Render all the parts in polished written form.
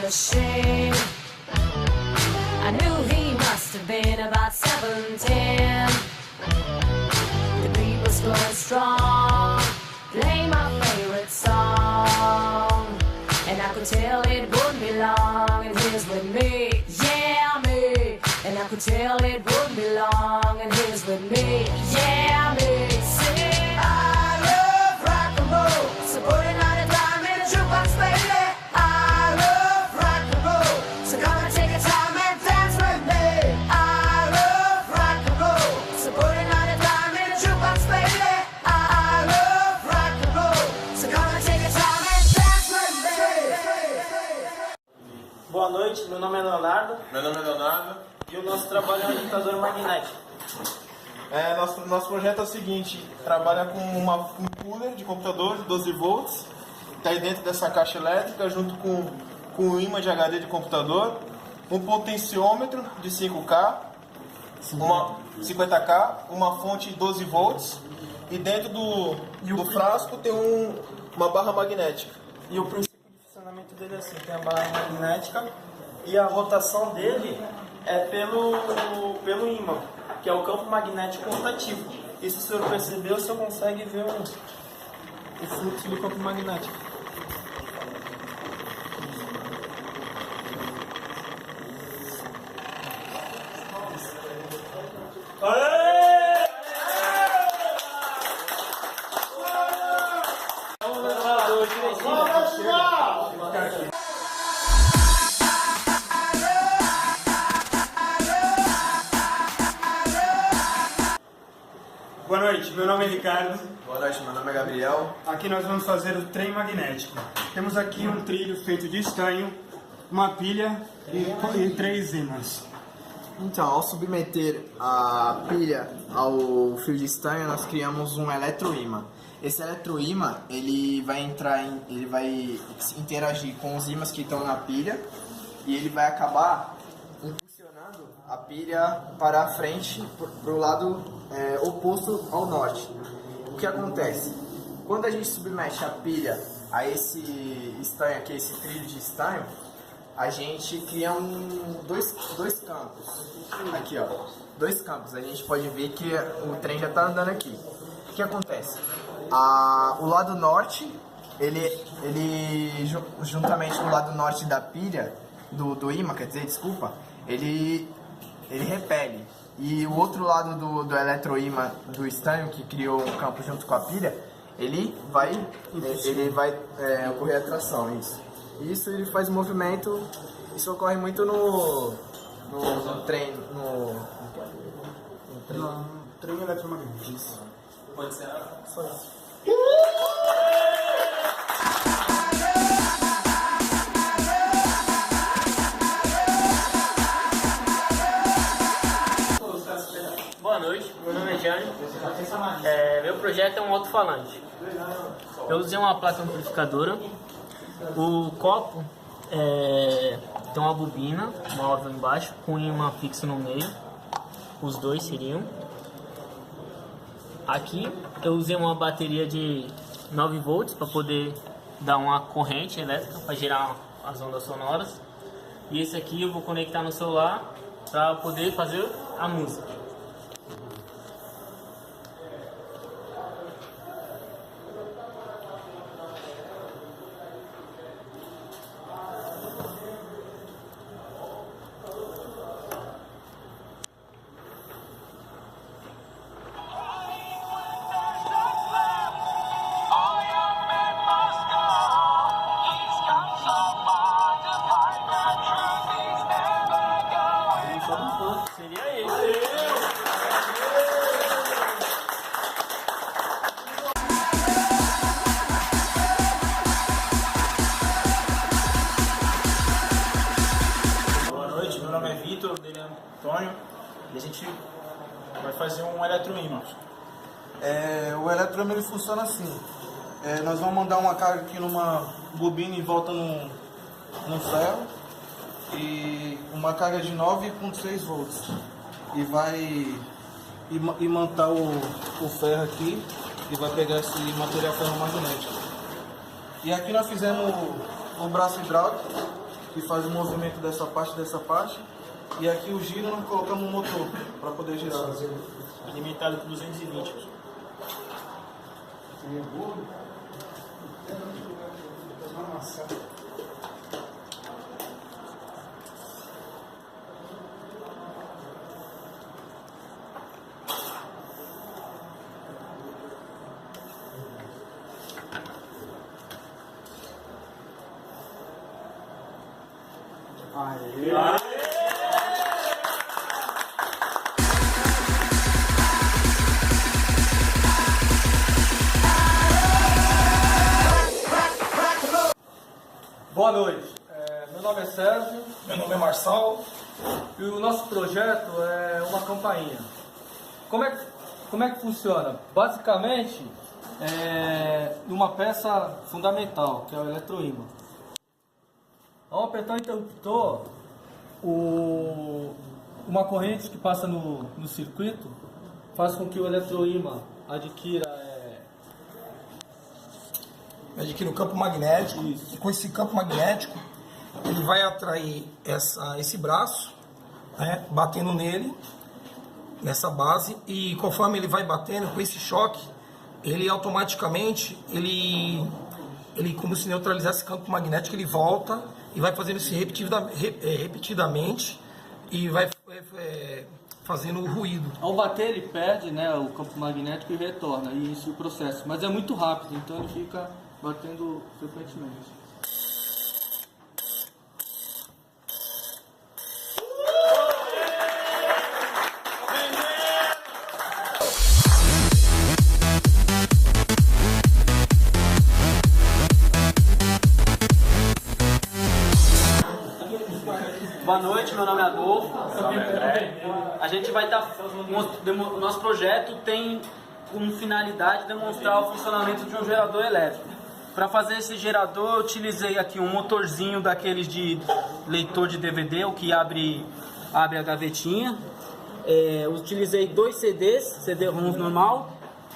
machine. I knew he must have been about 17. The beat was going strong, play my favorite song, and I could tell it wouldn't be long, and he was with me, yeah me. And I could tell it wouldn't be long, and he was with me, yeah me. Sing, I love rock and roll, so put another dime in the jukebox, baby. I love rock and roll, so come and take a time and dance with me. I love rock and roll, so put another dime in the jukebox, baby. I love rock and roll, so come and take a time and dance with me. Boa noite, meu nome é Leonardo. Meu nome é Leonardo. E o nosso trabalho é um agitador magnético. Nosso projeto é o seguinte: trabalha com um cooler de computador de 12 volts, está aí dentro dessa caixa elétrica, junto com um ímã de HD de computador, um potenciômetro de 5K, 50K, uma fonte de 12 volts, e dentro do frasco tem uma barra magnética. E o princípio de funcionamento dele é assim: tem a barra magnética e a rotação dele é pelo ímã, que é o campo magnético rotativo. E se o senhor perceber, o senhor consegue ver o fluxo do campo magnético. Boa noite, meu nome é Ricardo. Boa noite, meu nome é Gabriel. Aqui nós vamos fazer o trem magnético. Temos aqui um trilho feito de estanho, uma pilha e 3 ímãs. Então, ao submeter a pilha ao fio de estanho, nós criamos um eletroímã. Esse eletroímã, ele vai interagir com os ímãs que estão na pilha e ele vai acabar impulsionando a pilha para a frente, para o lado oposto ao norte. O que acontece? Quando a gente submete a pilha a esse estanho aqui, esse trilho de estanho, a gente cria dois campos. Aqui, ó, 2 campos. A gente pode ver que o trem já está andando aqui. O que acontece? O lado norte, ele juntamente com o lado norte da pilha, do ímã, quer dizer, desculpa, ele repele. E o outro lado do eletroímã do estanho, que criou o campo junto com a pilha, ele vai ocorrer atração. Isso ele faz movimento. Isso ocorre muito no trem. No Trem eletromagnético. Isso. Pode ser Só isso. Boa noite, meu nome é Jânio. Meu projeto é um alto-falante. Eu usei uma placa amplificadora. O copo tem uma bobina móvel embaixo com um ímã fixo no meio. Os dois seriam. Aqui eu usei uma bateria de 9 volts para poder dar uma corrente elétrica para gerar as ondas sonoras. E esse aqui eu vou conectar no celular para poder fazer a música. Seria esse. Boa noite, meu nome é Vitor, dele é Antônio. E a gente vai fazer um eletroímã. O eletroímã ele funciona assim. Nós vamos mandar uma carga aqui numa bobina em volta num ferro e uma carga de 9,6 volts e vai imantar o ferro aqui e vai pegar esse material ferromagnético. E aqui nós fizemos o braço hidráulico, que faz o movimento dessa parte. E aqui o giro nós colocamos um motor para poder girar. Limitado por 220. Boa noite, meu nome é Sérgio. Meu nome é Marçal. E o nosso projeto é uma campainha. Como é que funciona? Basicamente, uma peça fundamental, que é o eletroímã. Ao apertar o interruptor, uma corrente que passa no circuito faz com que o eletroímã adquira Adquire um campo magnético. Isso. E com esse campo magnético, ele vai atrair esse braço, né, batendo nele, nessa base. E conforme ele vai batendo, com esse choque, ele automaticamente, ele como se neutralizasse esse campo magnético, ele volta e vai fazendo isso repetidamente e vai fazendo ruído. Ao bater ele perde, né, o campo magnético e retorna, e isso é o processo. Mas é muito rápido, então ele fica batendo frequentemente. Boa noite, meu nome é Adolfo. A gente vai estar. O nosso projeto tem como finalidade demonstrar o funcionamento de um gerador elétrico. Para fazer esse gerador, eu utilizei aqui um motorzinho daqueles de leitor de DVD, o que abre a gavetinha. Eu utilizei 2 CDs, CD-ROMs normal,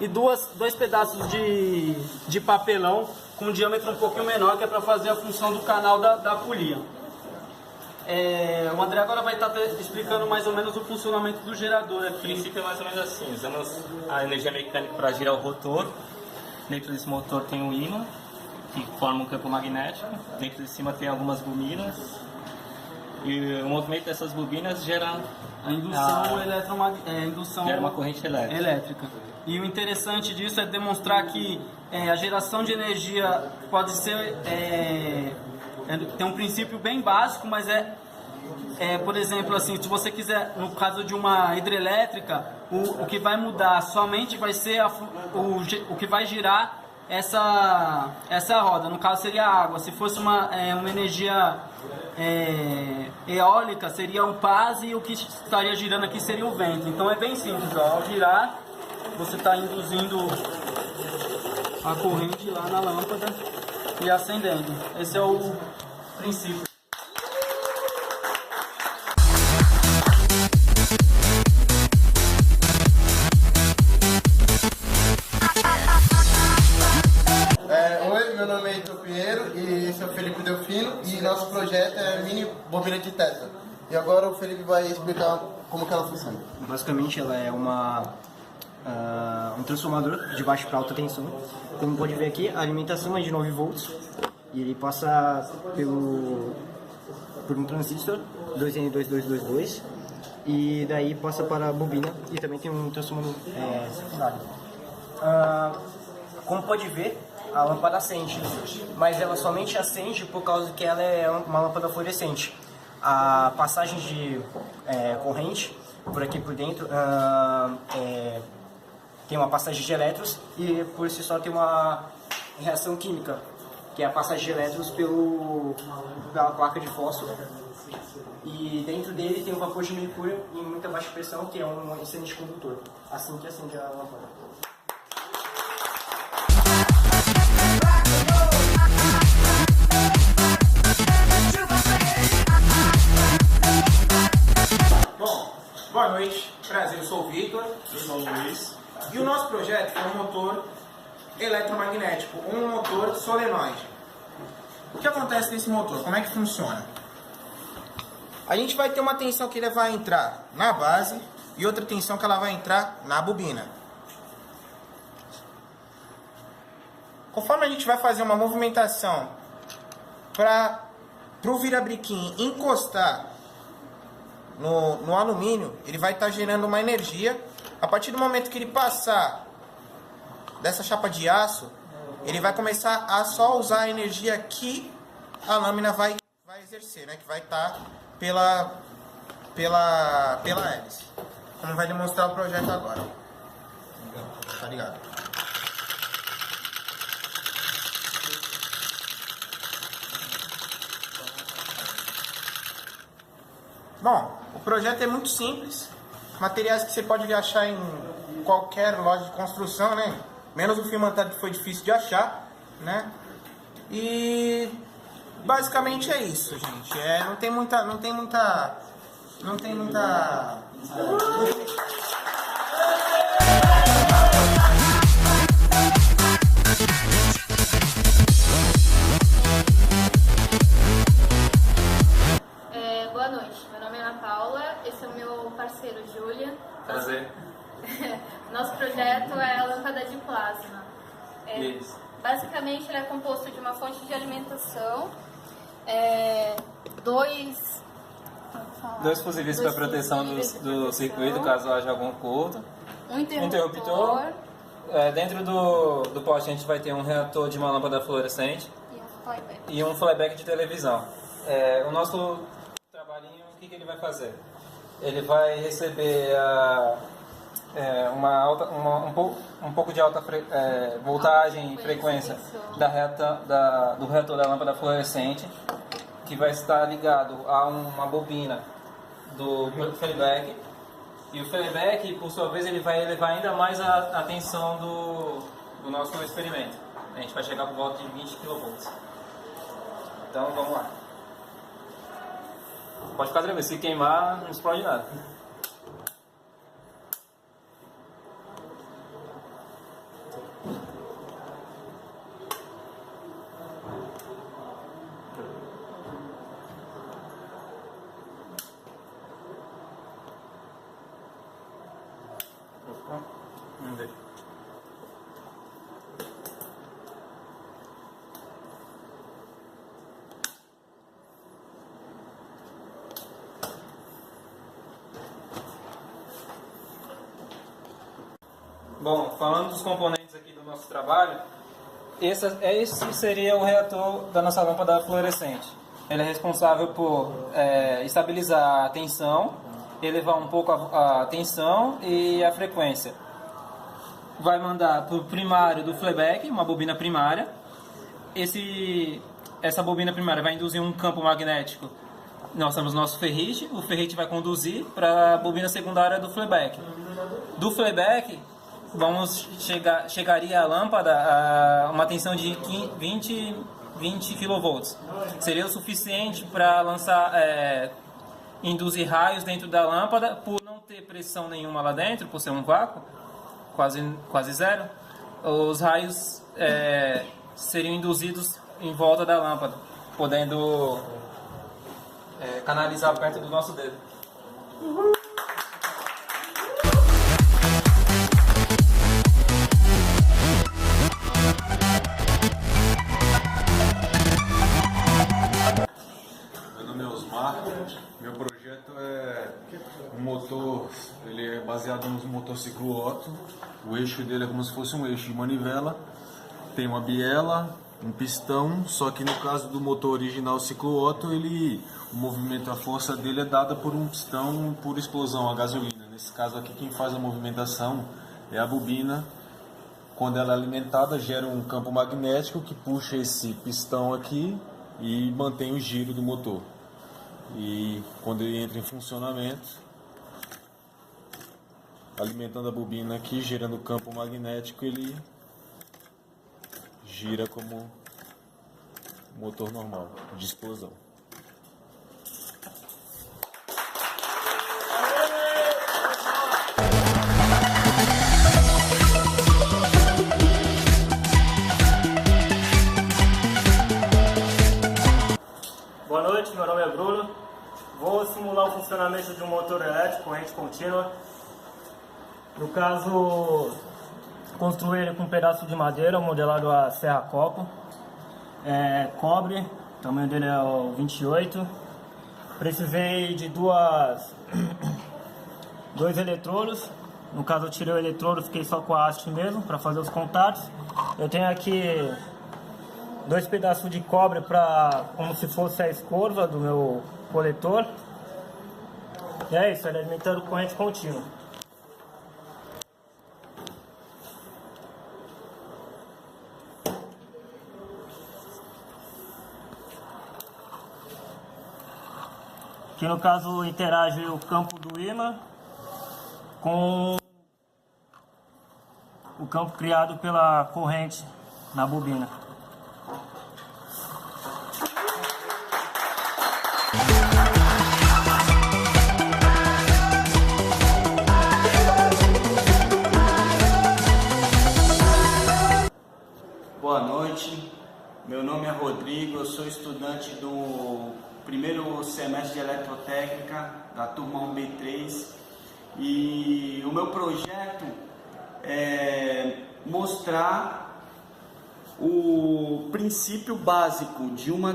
e dois pedaços de papelão com um diâmetro um pouquinho menor, que é para fazer a função do canal da polia. O André agora vai estar explicando mais ou menos o funcionamento do gerador aqui. O princípio é mais ou menos assim: usamos a energia mecânica para girar o rotor. Dentro desse motor tem um ímã que forma um campo magnético. Dentro de cima tem algumas bobinas. E o movimento dessas bobinas gera A indução indução gera uma corrente elétrica. E o interessante disso é demonstrar que a geração de energia pode ser tem um princípio bem básico, mas por exemplo, assim, se você quiser, no caso de uma hidrelétrica, o que vai mudar somente vai ser o que vai girar essa roda. No caso seria a água. Se fosse uma energia eólica, seria o pás, e o que estaria girando aqui seria o vento. Então é bem simples, ó. Ao girar, você está induzindo a corrente lá na lâmpada e acendendo. Esse é o princípio. Oi, meu nome é Heitor Pinheiro e esse é o Felipe Delfino, e nosso projeto é a mini bobina de Tesla. E agora o Felipe vai explicar como que ela funciona. Basicamente ela é um transformador de baixa para alta tensão. Como pode ver aqui, a alimentação é de 9 volts e ele passa por um transistor 2N2222 e daí passa para a bobina, e também tem um transformador secundário. Como pode ver, a lâmpada acende, mas ela somente acende por causa que ela é uma lâmpada fluorescente. A passagem de corrente por aqui por dentro tem uma passagem de elétrons, e por si só tem uma reação química, que é a passagem de elétrons pela placa de fósforo. E dentro dele tem um vapor de mercúrio em muita baixa pressão, que é um excelente condutor, assim que acende a lâmpada. Bom, boa noite, prazer, eu sou o Victor. Eu sou o Luiz. E o nosso projeto é um motor eletromagnético, um motor solenoide. O que acontece nesse motor? Como é que funciona? A gente vai ter uma tensão que ele vai entrar na base e outra tensão que ela vai entrar na bobina. Conforme a gente vai fazer uma movimentação para o virabriquim encostar no alumínio, ele vai estar gerando uma energia. A partir do momento que ele passar dessa chapa de aço, ele vai começar a só usar a energia que a lâmina vai exercer, né? Que vai estar pela hélice. Como vai demonstrar o projeto agora. Tá ligado? Bom, o projeto é muito simples. Materiais que você pode achar em qualquer loja de construção, né? Menos o fio mantado que foi difícil de achar, né? E basicamente é isso, gente. Não tem muita. Boa noite, meu nome é Ana Paula, esse é o meu parceiro Júlia. Prazer. Nosso projeto é a lâmpada de plasma. Isso. Basicamente, ele é composto de uma fonte de alimentação, dois fusíveis para proteção do circuito, caso haja algum curto. Um interruptor. Dentro do poste a gente vai ter um reator de uma lâmpada fluorescente e um flyback de televisão. O nosso trabalhinho, o que ele vai fazer? Ele vai receber um pouco de alta voltagem e frequência do reator da lâmpada fluorescente, que vai estar ligado a uma bobina do flyback. E o flyback, por sua vez, ele vai elevar ainda mais a tensão do nosso experimento. A gente vai chegar por volta de 20 kV. Então, vamos lá. Pode ficar tranquilo, se queimar, não explode nada. Vamos ver. Bom, falando dos componentes aqui do nosso trabalho, esse seria o reator da nossa lâmpada fluorescente. Ele é responsável por estabilizar a tensão, elevar um pouco a tensão e a frequência. Vai mandar para o primário do flyback, uma bobina primária. Essa bobina primária vai induzir um campo magnético. Nós temos nosso ferrite, o ferrite vai conduzir para a bobina secundária do flyback. Do flyback, chegaria a lâmpada a uma tensão de 20 kV. Seria o suficiente para induzir raios dentro da lâmpada, por não ter pressão nenhuma lá dentro, por ser um vácuo, quase zero. Os raios seriam induzidos em volta da lâmpada, podendo canalizar perto do nosso dedo. Meu projeto é um motor, ele é baseado no motor ciclo Otto. O eixo dele é como se fosse um eixo de manivela. Tem uma biela, um pistão, só que no caso do motor original ciclo Otto, o movimento, a força dele é dada por um pistão por explosão, a gasolina. Nesse caso aqui, quem faz a movimentação é a bobina. Quando ela é alimentada, gera um campo magnético que puxa esse pistão aqui e mantém o giro do motor. E quando ele entra em funcionamento, alimentando a bobina aqui, gerando o campo magnético, ele gira como motor normal, de explosão. Boa noite, meu nome é Bruno. Vou simular funcionamento de um motor elétrico, corrente contínua. No caso, construí ele com um pedaço de madeira, modelado a serra-copo. Cobre, o tamanho dele é o 28. Precisei de dois eletrodos. No caso, eu tirei o eletrodo, fiquei só com a haste mesmo para fazer os contatos. Eu tenho aqui 2 pedaços de cobre como se fosse a escova do meu coletor. E é isso, ele alimentando corrente contínua. Aqui no caso interage o campo do ímã com o campo criado pela corrente na bobina. Boa noite, meu nome é Rodrigo, eu sou estudante do primeiro semestre de Eletrotécnica da turma 1B3 e o meu projeto é mostrar o princípio básico de uma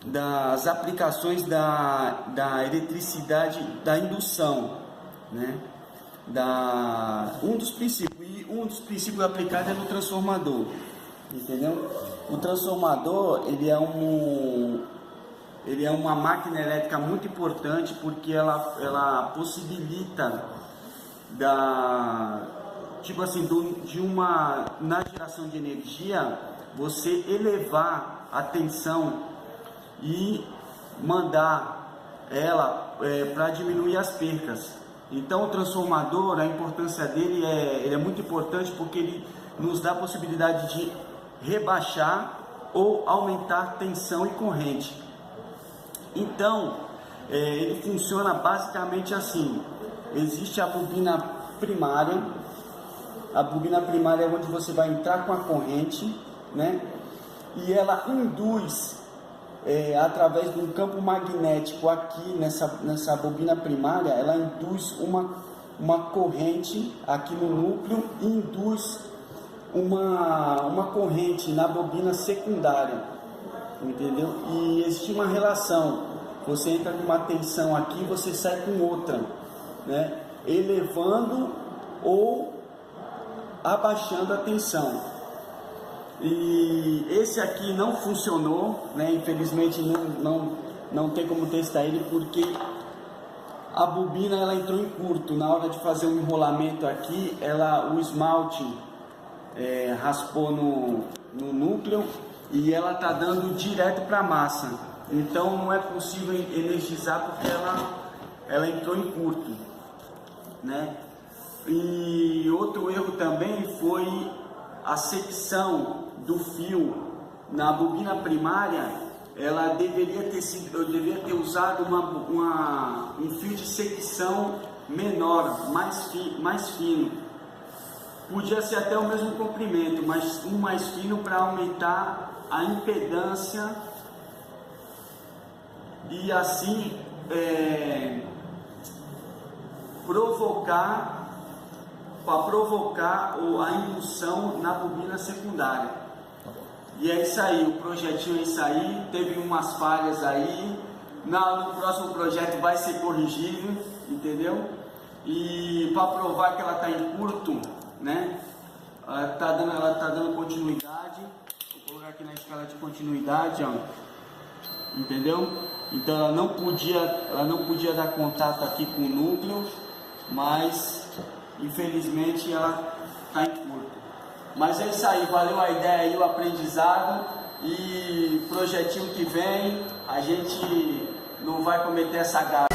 das aplicações da eletricidade da indução, né? Um dos princípios aplicados é no transformador, entendeu? O transformador ele é uma máquina elétrica muito importante porque ela possibilita na geração de energia você elevar a tensão e mandar ela para diminuir as percas. Então o transformador, a importância dele ele é muito importante porque ele nos dá a possibilidade de rebaixar ou aumentar tensão e corrente. Então ele funciona basicamente assim: existe a bobina primária. A bobina primária é onde você vai entrar com a corrente, né? E ela induz através de um campo magnético aqui nessa bobina primária, ela induz uma corrente aqui no núcleo e induz uma corrente na bobina secundária, entendeu? E existe uma relação, você entra com uma tensão aqui, você sai com outra, né? Elevando ou abaixando a tensão. E esse aqui não funcionou, né? Infelizmente não tem como testar ele porque a bobina ela entrou em curto. Na hora de fazer um enrolamento aqui, o esmalte raspou no núcleo e ela tá dando direto para a massa. Então não é possível energizar porque ela entrou em curto, né? E outro erro também foi a secção do fio na bobina primária. Ela deveria ter usado um fio de secção menor, mais fino. Podia ser até o mesmo comprimento, mas um mais fino para aumentar a impedância e assim provocar a indução na bobina secundária. E é isso aí, o projetinho é isso aí, teve umas falhas aí, no próximo projeto vai ser corrigido, entendeu? E para provar que ela está em curto, né? Ela tá dando continuidade. Vou colocar aqui na escala de continuidade, ó. Entendeu? Então ela não podia dar contato aqui com o núcleo, mas infelizmente ela está em curto. Mas é isso aí, valeu a ideia e o aprendizado, e projetinho que vem a gente não vai cometer essa gafe.